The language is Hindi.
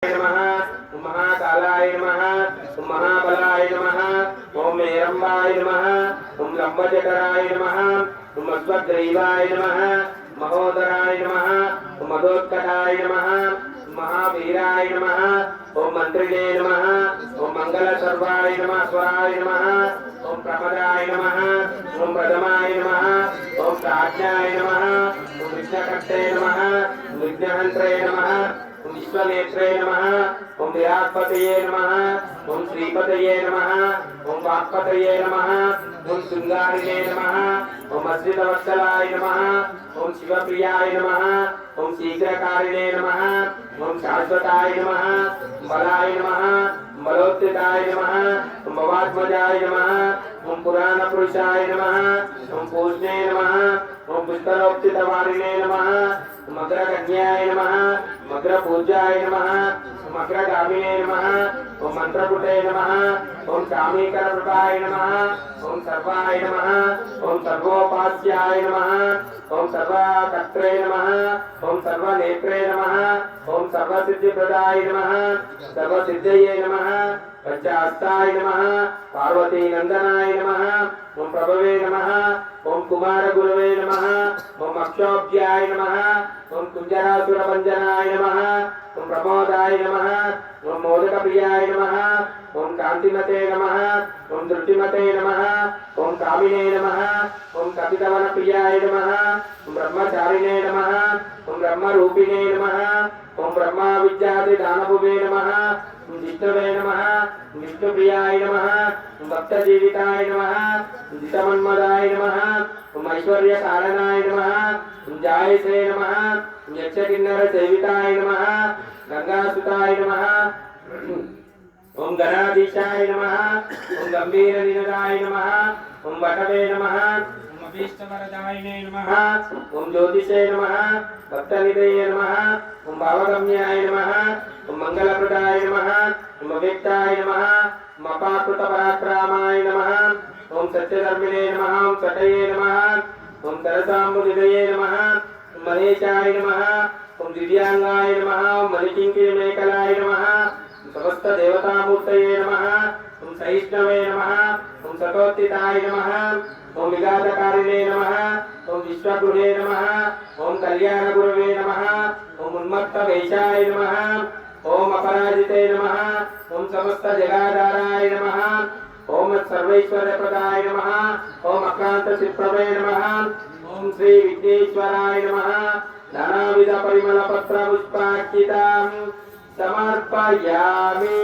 नमः महाकालाय नमः महाबलाय नमः ओम हेरंबाय नमः ओम लंबजठराय नमः ओम अश्वग्रीवाय नमः महोदराय नमः ओम मदोत्कटाय नमः महावीराय नमः ओम मंत्रिणे नमः ओम मंगलसर्वाय नमः स्वराय नमः ओम प्रमदाय नमः ओम प्रथमाय नमः ओम प्राज्ञाय नमः ओम विघ्नकर्ते नमः विघ्नहन्त्रे नमः ओम विश्वनेत्रे नमः ओम विराट्पतये नमः ओम श्रीपतये नमः ओम वाक्पतये नमः ओम शृंगारिणे नमः ओम अश्रितवत्सलाय नमः ओम शिवप्रियाय नमः ओम शीघ्रकारिणे नमः ओम शाश्वताय नमः बलाय नमः बलोत्थिताय नमः ओम भवात्मजाय नमः ओम पुराणपुरुषाय नमः ओम पूज्ञे नमः ओम पुष्करोक्तितवारिणे नमः ओम अग्रगण्याय नमः ओम अग्रपूज्याय नमः ओम अग्रगामिने नमः ओम मंत्रपुटे नमः ओम कामीकरप्रभाय नमः ओम सर्वाय नमः ओम सर्वोपास्याय नमः ओम सर्वकर्त्रे नमः ओम सर्वनेत्रे नमः ओम सर्वसिद्धिप्रदाय नमः सर्वसिद्धये नमः पंचास्ताय नमः पार्वती नंदनाय नमः ओम प्रभवे नमः ओम कुमार गुरवे नमः ओम अक्षोभ्याय नमः ओम कुंजरासुरभंजनाय नमः ओम प्रमोदाय नमः ओम मोदकप्रियाय नमः ओम कांतिमते नमः ओम दृष्टिमते नमः ओम कामिने नमः ओम कपितवनप्रियाय नमः ओम ब्रह्मचारिणे नमः ओम ब्रह्मरूपिणे नमः ओम ब्रह्मा विद्यादि दानभुवे नमः ओम विष्णवे नमः विष्णुप्रियाय नमः ओम भक्तजीविताय नमः ओम जितमन्मदाय नमः ओम ऐश्वर्यकारणाय नमः ओम जायसे नमः ओम यक्षकिन्नर सेविताय नमः गंगासुताय नमः ओम गणाधीशाय नमः ओम गंभीरनिनदाय नमः ओम वटवे नमः ओम अभीष्टवरदायिने नमः ओम ज्योतिषे नमः भक्तनिधये नमः ओम भावगम्याय नमः ओम मंगलप्रदाय नमः ओम अव्यक्ताय नमः ओम अपाकृतपराक्रामाय नमः ओम सत्यधर्मिणे नमः ओम सटये नमः ओम तरसाम्बुनिधये नमः ओम महेशाय नमः ओम दिव्यांगाय नमः ओम मणिकिंकिणमेकलाय नमः समस्त देवतामूर्तये नमः ओम सहिष्णवे नमः ओम सतोत्थिताय नमः ओम विघातकारिणे नमः ओम विश्वगुणे नमः ओम कल्याणगुरवे नमः ओम उन्मत्तवेशाय नमः ओम अपराजिते नमः ओम समस्त जगाधाराय नमः ओम सर्वैश्वर्यप्रदाय नमः ओम अक्रान्तचित्प्रभे नमः ओम श्री विघ्नेश्वराय नमः नानाविध परिमलपत्रपुष्पार्चितां समर्पयामि।